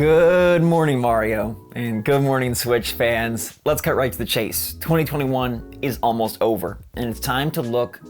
Good morning, Mario, and good morning, Switch fans. Let's cut right to the chase. 2021 is almost over, and it's time to look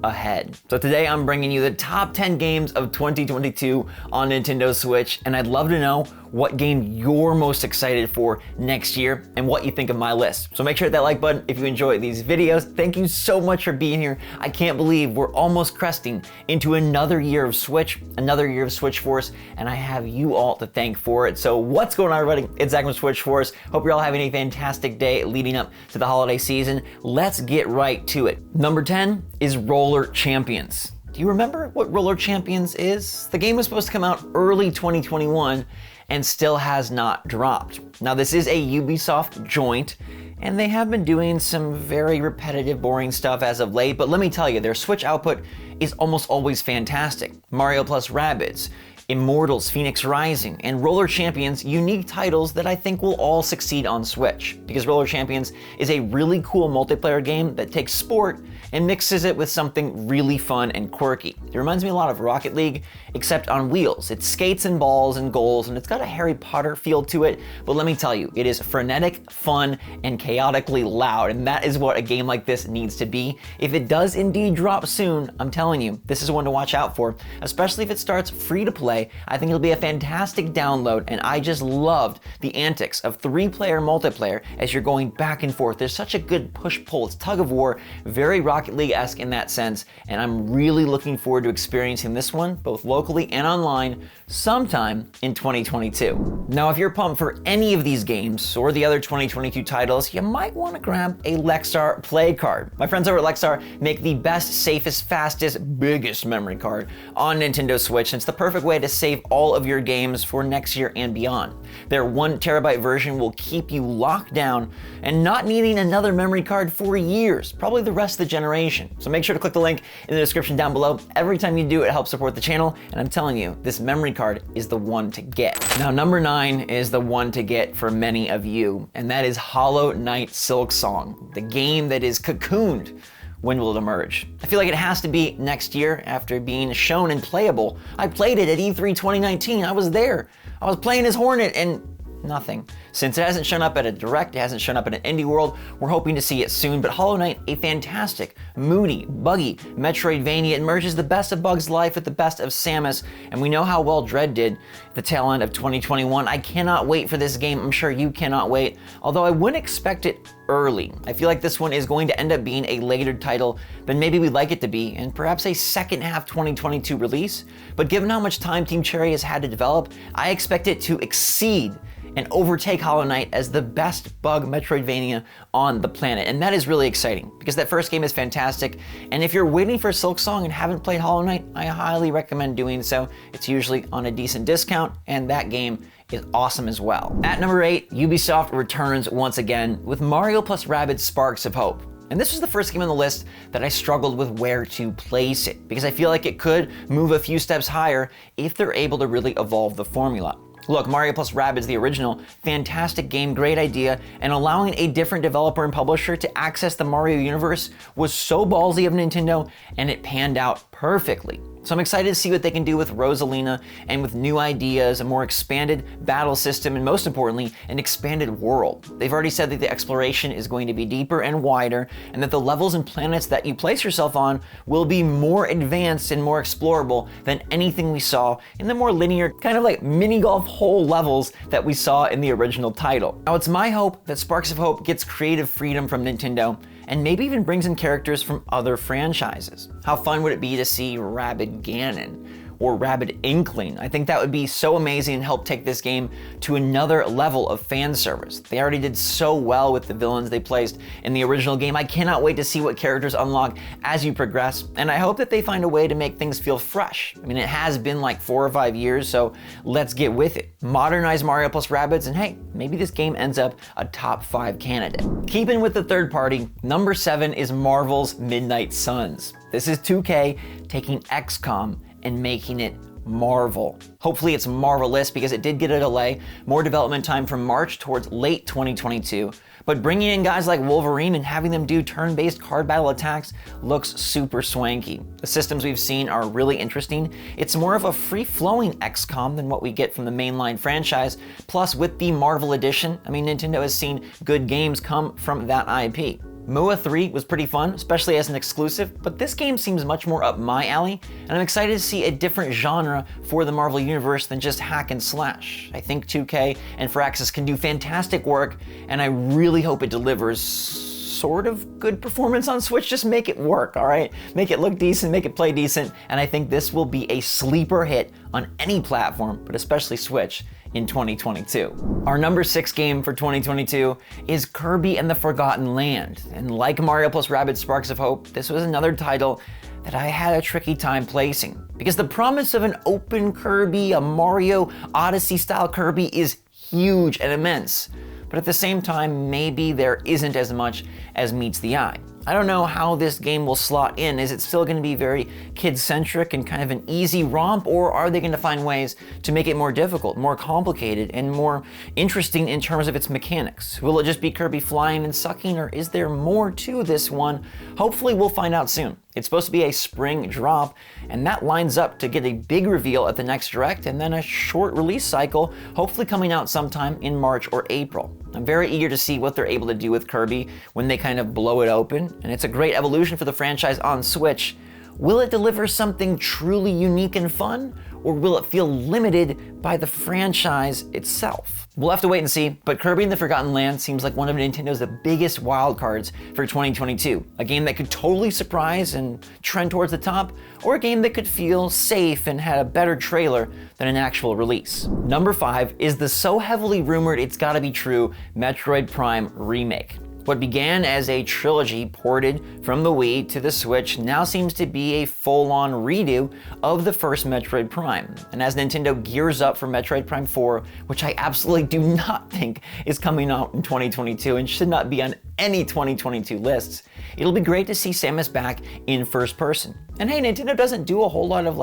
ahead. So today I'm bringing you the top 10 games of 2022 on Nintendo Switch, and I'd love to know what game you're most excited for next year and what you think of my list. So make sure to hit that like button if you enjoy these videos. Thank you so much for being here. I can't believe we're almost cresting into another year of Switch, another year of SwitchForce, and I have you all to thank for it. So what's going on, everybody? It's Zach from SwitchForce. Hope you're all having a fantastic day leading up to the holiday season. Let's get right to it. Number 10 is Roller Champions. Do you remember what Roller Champions is? The game was supposed to come out early 2021 and still has not dropped. Now this is a Ubisoft joint, and they have been doing some very repetitive, boring stuff as of late, but let me tell you, their Switch output is almost always fantastic. Mario plus Rabbids, Immortals, Phoenix Rising, and Roller Champions, unique titles that I think will all succeed on Switch, because Roller Champions is a really cool multiplayer game that takes sport and mixes it with something really fun and quirky. It reminds me a lot of Rocket League, except on wheels. It skates and balls and goals, and it's got a Harry Potter feel to it, but let me tell you, it is frenetic, fun, and chaotically loud, and that is what a game like this needs to be. If it does indeed drop soon, I'm telling you, this is one to watch out for, especially if it starts free to play. I think it'll be a fantastic download, and I just loved the antics of 3-player multiplayer as you're going back and forth. There's such a good push-pull, it's tug of war, very Rocket League-esque in that sense, and I'm really looking forward to experiencing this one, both locally and online, sometime in 2022. Now, if you're pumped for any of these games, or the other 2022 titles, you might want to grab a Lexar Play card. My friends over at Lexar make the best, safest, fastest, biggest memory card on Nintendo Switch, and it's the perfect way to save all of your games for next year and beyond. Their 1TB version will keep you locked down and not needing another memory card for years, probably the rest of the generation. So make sure to click the link in the description down below. Every time you do, it helps support the channel, and I'm telling you, this memory card is the one to get. Now, number 9 is the one to get for many of you, and that is Hollow Knight Silksong, the game that is cocooned. When will it emerge? I feel like it has to be next year after being shown and playable. I played it at E3 2019, I was there. I was playing as Hornet and nothing. Since it hasn't shown up at a Direct, it hasn't shown up in an Indie World, we're hoping to see it soon, but Hollow Knight, a fantastic, moody, buggy Metroidvania. It merges the best of Bug's Life with the best of Samus, and we know how well Dread did at the tail end of 2021. I cannot wait for this game, I'm sure you cannot wait, although I wouldn't expect it early. I feel like this one is going to end up being a later title than maybe we'd like it to be, and perhaps a second half 2022 release, but given how much time Team Cherry has had to develop, I expect it to exceed and overtake Hollow Knight as the best bug Metroidvania on the planet. And that is really exciting because that first game is fantastic. And if you're waiting for Silksong and haven't played Hollow Knight, I highly recommend doing so. It's usually on a decent discount, and that game is awesome as well. At number 8, Ubisoft returns once again with Mario plus Rabbids Sparks of Hope. And this was the first game on the list that I struggled with where to place it, because I feel like it could move a few steps higher if they're able to really evolve the formula. Look, Mario plus Rabbids, the original, fantastic game, great idea, and allowing a different developer and publisher to access the Mario universe was so ballsy of Nintendo, and it panned out perfectly. So I'm excited to see what they can do with Rosalina and with new ideas, a more expanded battle system, and most importantly, an expanded world. They've already said that the exploration is going to be deeper and wider, and that the levels and planets that you place yourself on will be more advanced and more explorable than anything we saw in the more linear, kind of like mini golf hole levels that we saw in the original title. Now, it's my hope that Sparks of Hope gets creative freedom from Nintendo and maybe even brings in characters from other franchises. How fun would it be to see Rabbid Ganon or Rabbid Inkling? I think that would be so amazing and help take this game to another level of fan service. They already did so well with the villains they placed in the original game. I cannot wait to see what characters unlock as you progress, and I hope that they find a way to make things feel fresh. I mean, it has been like 4 or 5 years, so let's get with it. Modernize Mario plus Rabbids, and hey, maybe this game ends up a top 5 candidate. Keeping with the third party, number 7 is Marvel's Midnight Suns. This is 2K taking XCOM and making it marvel. Hopefully it's marvelous because it did get a delay, more development time from March towards late 2022. But bringing in guys like Wolverine and having them do turn-based card battle attacks looks super swanky. The systems we've seen are really interesting. It's more of a free-flowing XCOM than what we get from the mainline franchise. Plus, with the Marvel Edition, I mean, Nintendo has seen good games come from that IP. MUA 3 was pretty fun, especially as an exclusive, but this game seems much more up my alley, and I'm excited to see a different genre for the Marvel Universe than just hack and slash. I think 2K and Firaxis can do fantastic work, and I really hope it delivers sort of good performance on Switch. Just make it work, all right? Make it look decent, make it play decent, and I think this will be a sleeper hit on any platform, but especially Switch, in 2022. Our number 6 game for 2022 is Kirby and the Forgotten Land. And like Mario plus Rabbids Sparks of Hope, this was another title that I had a tricky time placing. Because the promise of an open Kirby, a Mario Odyssey style Kirby is huge and immense. But at the same time, maybe there isn't as much as meets the eye. I don't know how this game will slot in. Is it still going to be very kid-centric and kind of an easy romp, or are they going to find ways to make it more difficult, more complicated, and more interesting in terms of its mechanics? Will it just be Kirby flying and sucking, or is there more to this one? Hopefully we'll find out soon. It's supposed to be a spring drop, and that lines up to get a big reveal at the next Direct, and then a short release cycle, hopefully coming out sometime in March or April. I'm very eager to see what they're able to do with Kirby when they kind of blow it open, and it's a great evolution for the franchise on Switch. Will it deliver something truly unique and fun, or will it feel limited by the franchise itself? We'll have to wait and see, but Kirby and the Forgotten Land seems like one of Nintendo's biggest wildcards for 2022. A game that could totally surprise and trend towards the top, or a game that could feel safe and had a better trailer than an actual release. Number 5 is the so heavily rumored it's gotta be true Metroid Prime Remake. What began as a trilogy ported from the Wii to the Switch now seems to be a full-on redo of the first Metroid Prime. And as Nintendo gears up for Metroid Prime 4, which I absolutely do not think is coming out in 2022 and should not be on any 2022 lists, it'll be great to see Samus back in first person. And hey, Nintendo doesn't do a whole lot of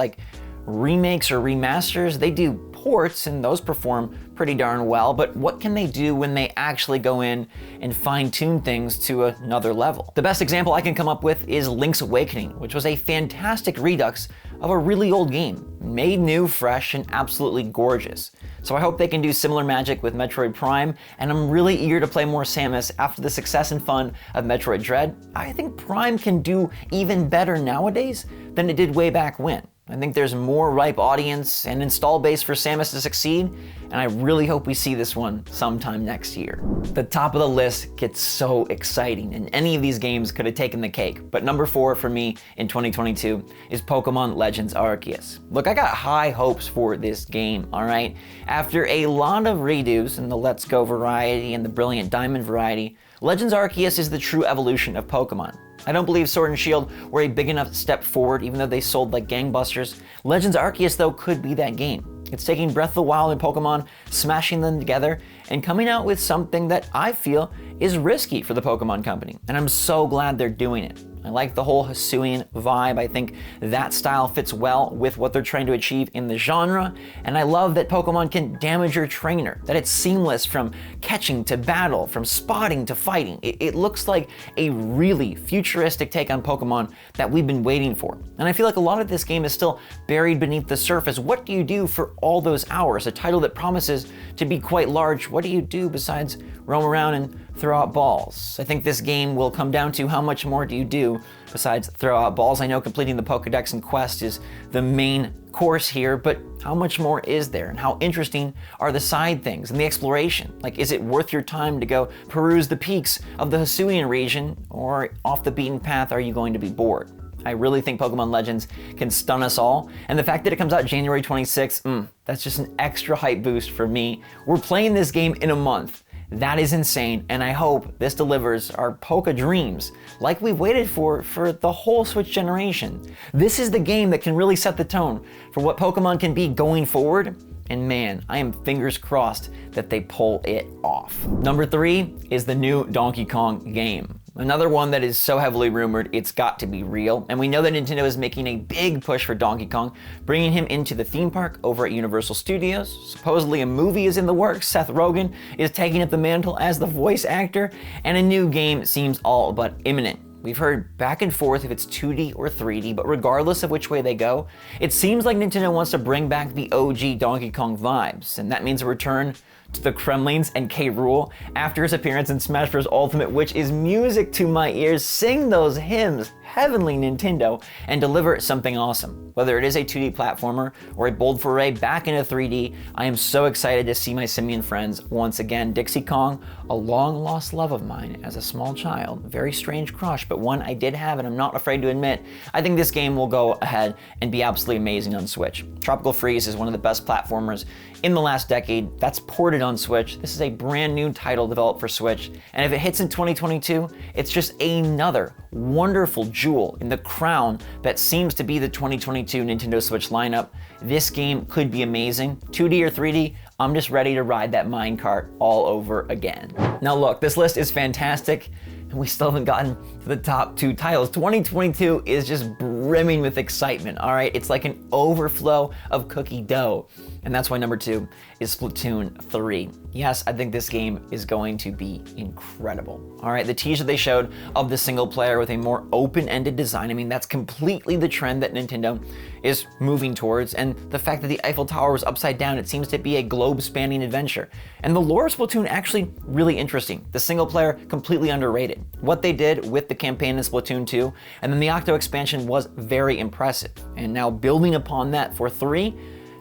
remakes or remasters. They do ports, and those perform pretty darn well, but what can they do when they actually go in and fine-tune things to another level? The best example I can come up with is Link's Awakening, which was a fantastic redux of a really old game, made new, fresh, and absolutely gorgeous. So I hope they can do similar magic with Metroid Prime, and I'm really eager to play more Samus after the success and fun of Metroid Dread. I think Prime can do even better nowadays than it did way back when. I think there's more ripe audience and install base for Samus to succeed, and I really hope we see this one sometime next year. The top of the list gets so exciting, and any of these games could have taken the cake, but number 4 for me in 2022 is Pokemon Legends Arceus. Look, I got high hopes for this game, alright? After a lot of redos in the Let's Go variety and the Brilliant Diamond variety, Legends Arceus is the true evolution of Pokemon. I don't believe Sword and Shield were a big enough step forward, even though they sold like gangbusters. Legends Arceus, though, could be that game. It's taking Breath of the Wild and Pokemon, smashing them together, and coming out with something that I feel is risky for the Pokemon company. And I'm so glad they're doing it. I like the whole Hisuian vibe. I think that style fits well with what they're trying to achieve in the genre. And I love that Pokemon can damage your trainer, that it's seamless from catching to battle, from spotting to fighting. It looks like a really futuristic take on Pokemon that we've been waiting for. And I feel like a lot of this game is still buried beneath the surface. What do you do for all those hours? A title that promises to be quite large. What do you do besides roam around and throw out balls? I think this game will come down to how much more do you do besides throw out balls. I know completing the Pokedex and quest is the main course here, but how much more is there? And how interesting are the side things and the exploration? Like, is it worth your time to go peruse the peaks of the Hisuian region, or off the beaten path are you going to be bored? I really think Pokemon Legends can stun us all, and the fact that it comes out January 26th, that's just an extra hype boost for me. We're playing this game in a month. That is insane, and I hope this delivers our Poke dreams like we've waited for the whole Switch generation. This is the game that can really set the tone for what Pokemon can be going forward, and man, I am fingers crossed that they pull it off. Number 3 is the new Donkey Kong game. Another one that is so heavily rumored, it's got to be real. And we know that Nintendo is making a big push for Donkey Kong, bringing him into the theme park over at Universal Studios. Supposedly a movie is in the works. Seth Rogen is taking up the mantle as the voice actor, and a new game seems all but imminent. We've heard back and forth if it's 2D or 3D, but regardless of which way they go, it seems like Nintendo wants to bring back the OG Donkey Kong vibes, and that means a return to the Kremlings and K. Rool after his appearance in Smash Bros. Ultimate, which is music to my ears. Sing those hymns, heavenly Nintendo, and deliver something awesome. Whether it is a 2D platformer or a bold foray back into 3D, I am so excited to see my simian friends once again. Dixie Kong, a long lost love of mine as a small child, very strange crush, but one I did have and I'm not afraid to admit. I think this game will go ahead and be absolutely amazing on Switch. Tropical Freeze is one of the best platformers in the last decade that's ported on Switch. This is a brand new title developed for Switch, and if it hits in 2022, it's just another wonderful jewel in the crown that seems to be the 2022 Nintendo Switch lineup. This game could be amazing. 2D or 3D, I'm just ready to ride that minecart all over again. Now look, this list is fantastic, and we still haven't gotten to the top 2 titles. 2022 is just brimming with excitement, all right? It's like an overflow of cookie dough. And that's why number 2 is Splatoon 3. Yes, I think this game is going to be incredible. All right, the teaser they showed of the single player with a more open-ended design, I mean, that's completely the trend that Nintendo is moving towards. And the fact that the Eiffel Tower was upside down, it seems to be a globe-spanning adventure. And the lore of Splatoon actually really interesting. The single player completely underrated. What they did with the campaign in Splatoon 2, and then the Octo expansion was very impressive. And now building upon that for 3,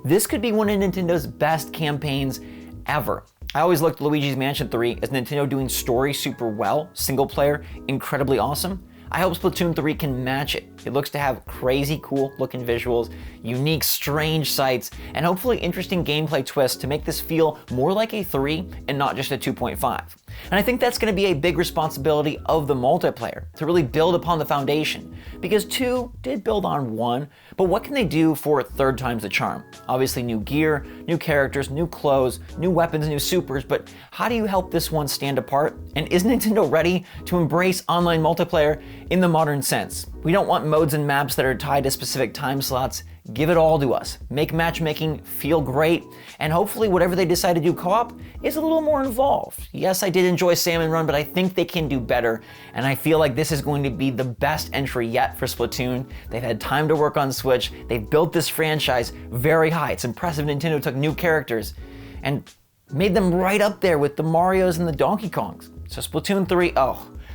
this could be one of Nintendo's best campaigns ever. I always looked at Luigi's Mansion 3 as Nintendo doing story super well, single player incredibly awesome. I hope Splatoon 3 can match it. It looks to have crazy cool looking visuals, unique strange sights, and hopefully interesting gameplay twists to make this feel more like a 3 and not just a 2.5. And I think that's going to be a big responsibility of the multiplayer, to really build upon the foundation, because 2 did build on 1, but what can they do for 3rd time's the charm? Obviously new gear, new characters, new clothes, new weapons, new supers, but how do you help this one stand apart? And is Nintendo ready to embrace online multiplayer in the modern sense? We don't want modes and maps that are tied to specific time slots. Give it all to us. Make matchmaking feel great, and hopefully whatever they decide to do co-op is a little more involved. Yes, I did enjoy Salmon Run, but I think they can do better, and I feel like this is going to be the best entry yet for Splatoon. They've had time to work on Switch. They've built this franchise very high. It's impressive Nintendo took new characters and made them right up there with the Marios and the Donkey Kongs. So Splatoon 3,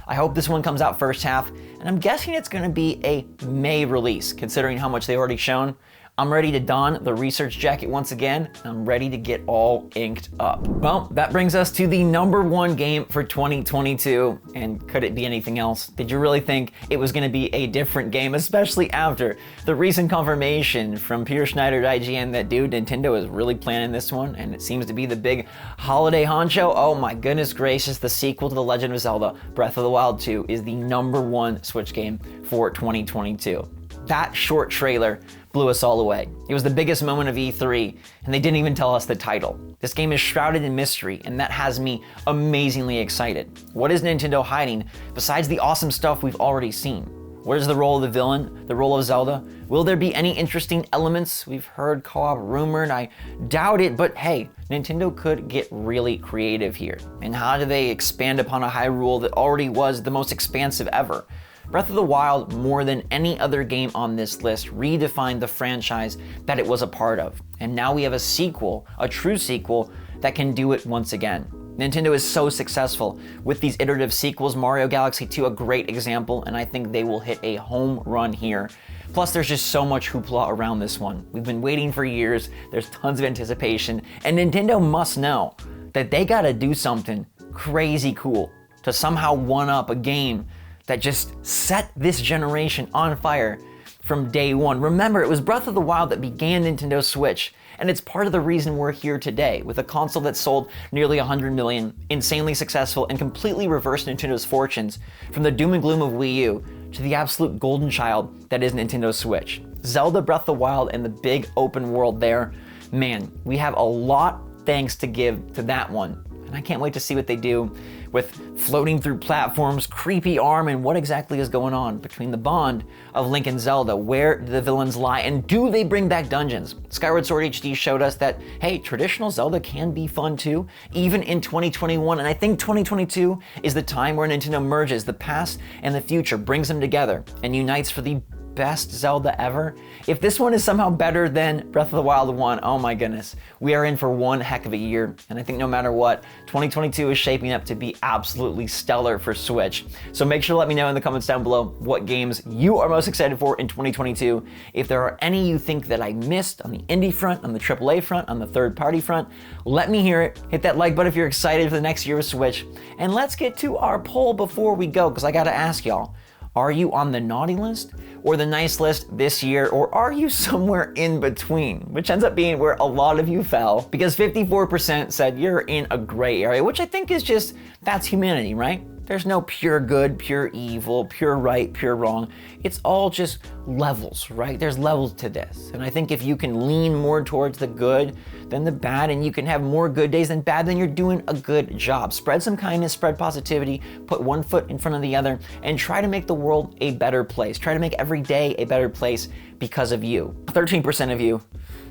I hope this one comes out first half, and I'm guessing it's gonna be a May release, considering how much they've already shown. I'm ready to don the research jacket once again. I'm ready to get all inked up. Well, that brings us to the number 1 game for 2022, and could it be anything else? Did you really think it was gonna be a different game, especially after the recent confirmation from Peter Schneider at IGN that, dude, Nintendo is really planning this one, and it seems to be the big holiday honcho? Oh my goodness gracious, the sequel to The Legend of Zelda, Breath of the Wild 2 is the number 1 Switch game for 2022. That short trailer blew us all away. It was the biggest moment of E3, and they didn't even tell us the title. This game is shrouded in mystery, and that has me amazingly excited. What is Nintendo hiding besides the awesome stuff we've already seen? What is the role of the villain, the role of Zelda? Will there be any interesting elements? We've heard co-op rumored, I doubt it, but hey, Nintendo could get really creative here. And how do they expand upon a Hyrule that already was the most expansive ever? Breath of the Wild, more than any other game on this list, redefined the franchise that it was a part of. And now we have a sequel, a true sequel, that can do it once again. Nintendo is so successful with these iterative sequels, Mario Galaxy 2 a great example, and I think they will hit a home run here. Plus, there's just so much hoopla around this one. We've been waiting for years, there's tons of anticipation, and Nintendo must know that they gotta do something crazy cool to somehow one-up a game that just set this generation on fire from day one. Remember, it was Breath of the Wild that began Nintendo Switch, and it's part of the reason we're here today, with a console that sold nearly 100 million, insanely successful, and completely reversed Nintendo's fortunes from the doom and gloom of Wii U to the absolute golden child that is Nintendo Switch. Zelda Breath of the Wild and the big open world there, man, we have a lot thanks to give to that one. And I can't wait to see what they do with floating through platforms, creepy arm, and what exactly is going on between the bond of Link and Zelda. Where do the villains lie, and do they bring back dungeons? Skyward Sword HD showed us that, hey, traditional Zelda can be fun too, even in 2021, and I think 2022 is the time where Nintendo merges the past and the future, brings them together, and unites for the best Zelda ever. If this one is somehow better than Breath of the Wild 1, oh my goodness, we are in for one heck of a year. And I think no matter what, 2022 is shaping up to be absolutely stellar for Switch. So make sure to let me know in the comments down below what games you are most excited for in 2022. If there are any you think that I missed on the indie front, on the AAA front, on the third party front, let me hear it. Hit that like button if you're excited for the next year of Switch. And let's get to our poll before we go, because I gotta ask y'all, are you on the naughty list or the nice list this year, or are you somewhere in between? Which ends up being where a lot of you fell, because 54% said you're in a gray area, which I think is just, that's humanity, right? There's no pure good, pure evil, pure right, pure wrong. It's all just levels, right? There's levels to this. And I think if you can lean more towards the good than the bad, and you can have more good days than bad, then you're doing a good job. Spread some kindness, spread positivity, put one foot in front of the other, and try to make the world a better place. Try to make every day a better place because of you. 13% of you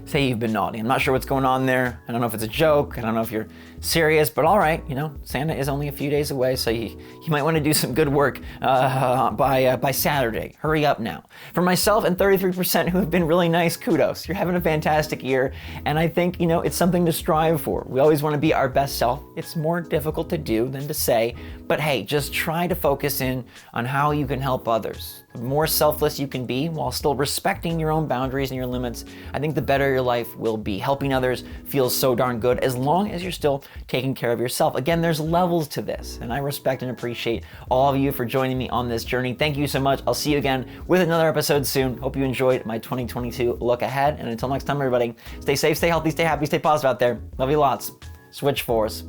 say you've been naughty. I'm not sure what's going on there. I don't know if it's a joke. I don't know if you're serious, but all right, you know, Santa is only a few days away, so you might want to do some good work by Saturday. Hurry up now. For myself and 33% who have been really nice, kudos. You're having a fantastic year, and I think, you know, it's something to strive for. We always want to be our best self. It's more difficult to do than to say, but hey, just try to focus in on how you can help others. The more selfless you can be while still respecting your own boundaries and your limits, I think the better your life will be. Helping others feels so darn good as long as you're still taking care of yourself. Again, there's levels to this, and I respect and appreciate all of you for joining me on this journey. Thank you so much. I'll see you again with another episode soon. Hope you enjoyed my 2022 look ahead, and until next time, everybody, stay safe, stay healthy, stay happy, stay positive out there. Love you lots. SwitchForce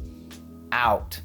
out.